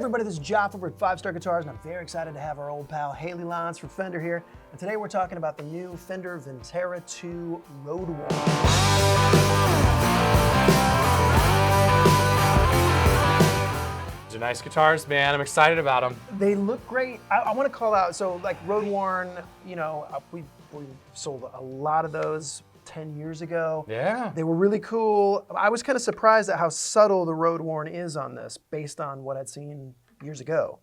everybody, this is Joff over at 5 Star Guitars, and I'm very excited to have our old pal Heli Lanz from Fender here. And today we're talking about the new Fender Vintera II Road Worn. These are nice guitars, man. I'm excited about them. They look great. I want to call out, so like Road Worn, you know, we sold a lot of those 10 years ago. Yeah. They were really cool. I was kind of surprised at how subtle the Road Worn is on this based on what I'd seen years ago.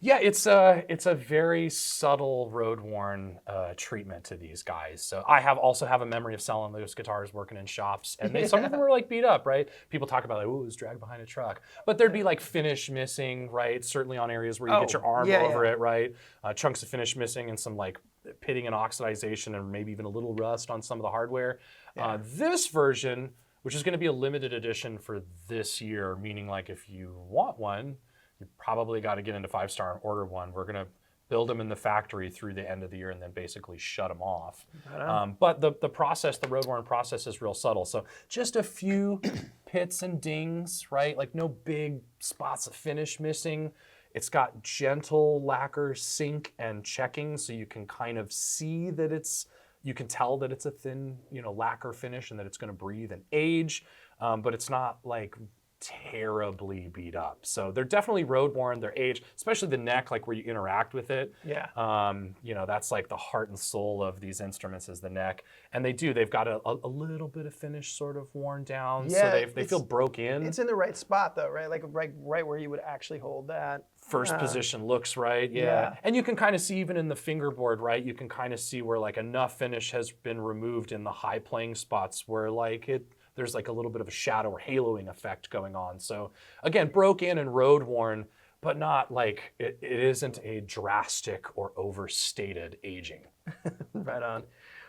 Yeah, it's a very subtle Road Worn treatment to these guys. So I also have a memory of selling those guitars working in shops, and some of them were like beat up, right? People talk about like, oh, it was dragged behind a truck, but there'd be like finish missing, right? Certainly on areas where you get your arm over it, right? Chunks of finish missing and some like pitting and oxidization and maybe even a little rust on some of the hardware. Yeah. This version, which is going to be a limited edition for this year, meaning like if you want one, you probably got to get into 5 Star and order one. We're going to build them in the factory through the end of the year and then basically shut them off. But the process, the Road Worn process is real subtle. So just a few pits and dings, right? Like no big spots of finish missing. It's got gentle lacquer sink and checking, so you can kind of see that you can tell that it's a thin, lacquer finish and that it's going to breathe and age, but it's not like terribly beat up. So they're definitely Road Worn, they're aged, especially the neck, like where you interact with it. Yeah. That's like the heart and soul of these instruments is the neck. And they've got a little bit of finish sort of worn down. Yeah, so they feel broke in. It's in the right spot though, right? Like right where you would actually hold that. First position looks right, yeah. And you can kind of see even in the fingerboard, right? You can kind of see where like enough finish has been removed in the high playing spots where like there's like a little bit of a shadow or haloing effect going on. So again, broke in and Road Worn, but not like, it isn't a drastic or overstated aging. Right on.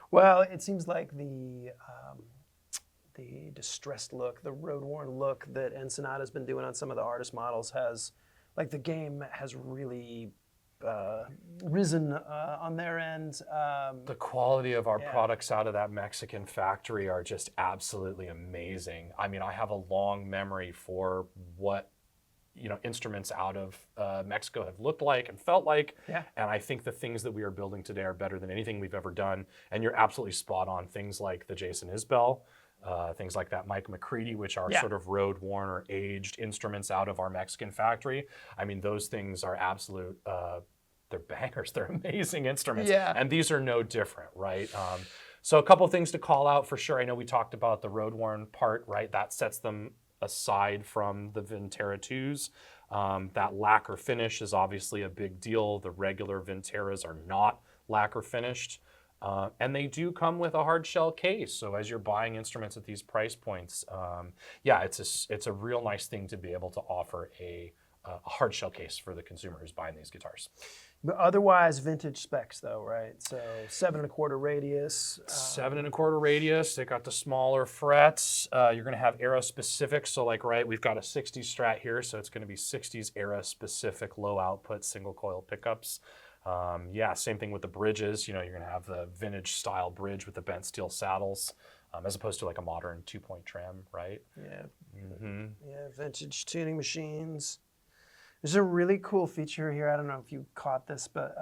Well, it seems like the distressed look, the Road Worn look that Ensenada's been doing on some of the artist models like the game has really risen on their end. The quality of our products out of that Mexican factory are just absolutely amazing. I mean, I have a long memory for what instruments out of Mexico have looked like and felt like. Yeah. And I think the things that we are building today are better than anything we've ever done. And you're absolutely spot on. Things like the Jason Isbell, things like that Mike McCready, which are sort of Road Worn or aged instruments out of our Mexican factory. I mean, those things are absolute, they're bangers, they're amazing instruments. Yeah. And these are no different, right? So a couple things to call out for sure. I know we talked about the Road Worn part, right? That sets them aside from the Vintera IIs. That lacquer finish is obviously a big deal. The regular Vinteras are not lacquer finished. And they do come with a hard shell case. So as you're buying instruments at these price points, it's a real nice thing to be able to offer a hard shell case for the consumer who's buying these guitars. But otherwise vintage specs though, right? So 7¼ radius. 7¼ radius, they got the smaller frets. You're gonna have era specific. So like, right, we've got a 60s Strat here. So it's gonna be 60s era specific low output single coil pickups. Same thing with the bridges. You're going to have the vintage style bridge with the bent steel saddles, as opposed to like a modern 2-point trim, right? Yeah. Mm-hmm. Yeah, vintage tuning machines. There's a really cool feature here. I don't know if you caught this, but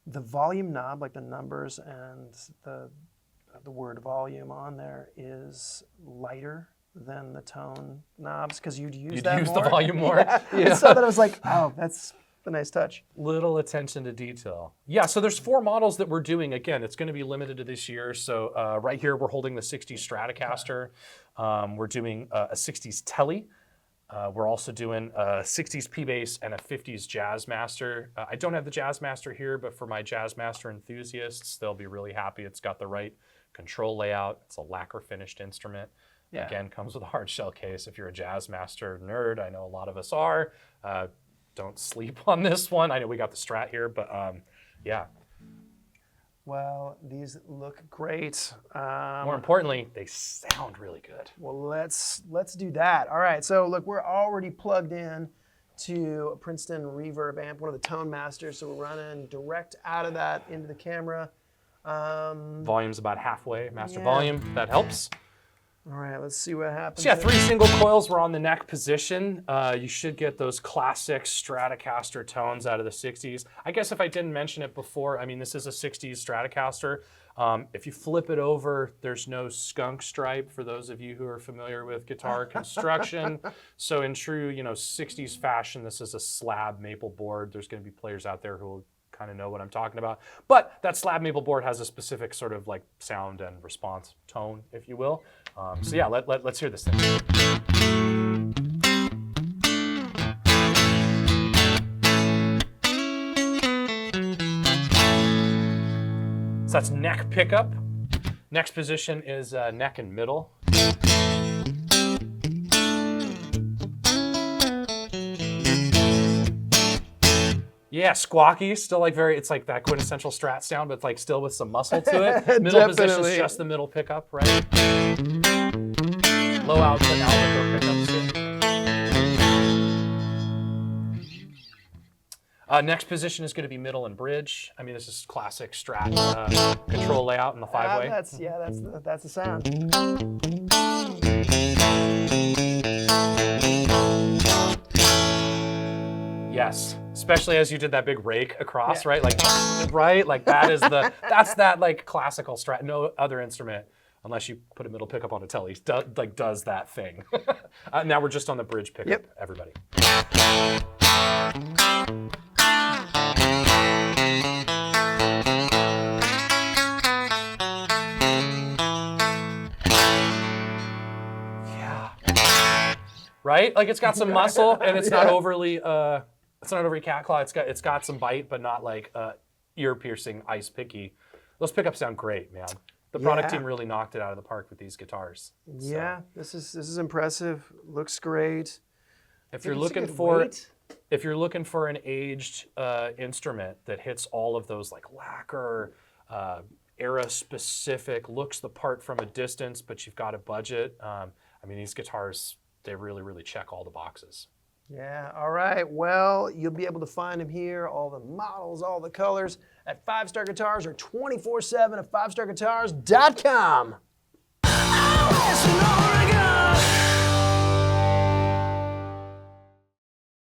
the volume knob, like the numbers and the word volume on there, is lighter than the tone knobs because you'd use that more. You'd use the volume more. Yeah. So that I was like, oh, that's a nice touch. Little attention to detail. Yeah, so there's 4 models that we're doing. Again, it's going to be limited to this year. So right here, we're holding the 60s Stratocaster. We're doing a 60s Tele. We're also doing a 60s P-Bass and a 50s Jazzmaster. I don't have the Jazzmaster here, but for my Jazzmaster enthusiasts, they'll be really happy. It's got the right control layout. It's a lacquer finished instrument. Yeah. Again, comes with a hard shell case. If you're a Jazzmaster nerd, I know a lot of us are. Don't sleep on this one. I know we got the Strat here, but yeah. Well, these look great. More importantly, they sound really good. Well, let's do that. All right, so look, we're already plugged in to a Princeton Reverb amp, one of the Tone Masters, so we're running direct out of that into the camera. Volume's about halfway, master volume, that helps. All right, let's see what happens. So yeah, here. 3 single coils were on the neck position. You should get those classic Stratocaster tones out of the 60s. I guess if I didn't mention it before, I mean, this is a 60s Stratocaster. If you flip it over, there's no skunk stripe for those of you who are familiar with guitar construction. So in true, 60s fashion, this is a slab maple board. There's going to be players out there who will kind of know what I'm talking about. But that slab maple board has a specific sort of like sound and response tone, if you will. So yeah, let's hear this thing. So that's neck pickup. Next position is neck and middle. Yeah, squawky, still like it's like that quintessential Strat sound, but like still with some muscle to it. Middle position is just the middle pickup, right? Low output pickups too. Next position is going to be middle and bridge. I mean, this is classic Strat control layout in the 5-way. That's the sound. Yes, especially as you did that big rake across, right? Like, right? Like that's that like classical Strat. No other instrument, unless you put a middle pickup on a telly, does that thing. Now we're just on the bridge pickup, everybody. Right? Like it's got some muscle and it's not overly cat claw. It's got some bite, but not like ear piercing, ice picky. Those pickups sound great, man. The product team really knocked it out of the park with these guitars. Yeah, this is impressive. Looks great. If you're looking for an aged instrument that hits all of those like lacquer, era specific, looks the part from a distance, but you've got a budget. I mean, these guitars, they really check all the boxes. Yeah, all right. Well, you'll be able to find them here, all the models, all the colors, at 5-Star Guitars or 24/7 at 5starguitars.com.